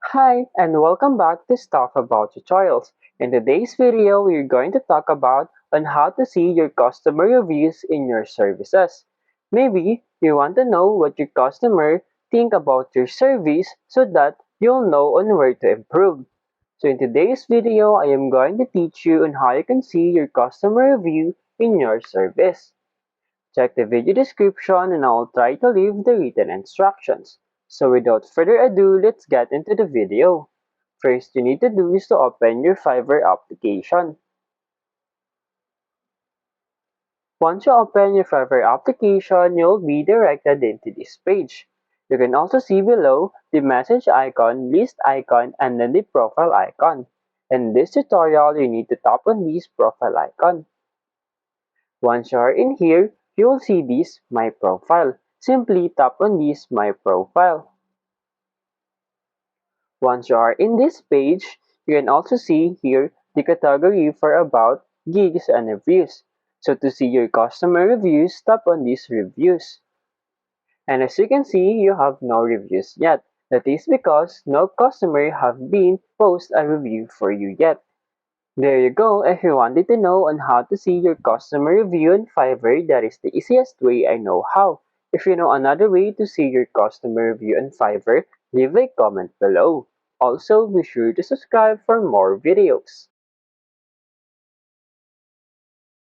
Hi, and welcome back to Stuff About Tutorials. In today's video, we're going to talk about on how to see your customer reviews in your services. Maybe you want to know what your customer think about your service so that you'll know on where to improve. So in today's video, I am going to teach you on how you can see your customer review in your service. Check the video description and I'll try to leave the written instructions. So without further ado, let's get into the video. First you need to do is to open your Fiverr application. Once you open your Fiverr application, you'll be directed into this page. You can also see below the message icon, list icon, and then the profile icon. In this tutorial, you need to tap on this profile icon. Once you are in here, you will see this My Profile. Simply tap on this My Profile. Once you are in this page, you can also see here the category for About, Gigs, and Reviews. So to see your customer reviews, tap on these Reviews. And as you can see, you have no reviews yet. That is because no customer have been post a review for you yet. There you go. If you wanted to know on how to see your customer review on Fiverr, that is the easiest way I know how. If you know another way to see your customer review on Fiverr, leave a comment below. Also, be sure to subscribe for more videos.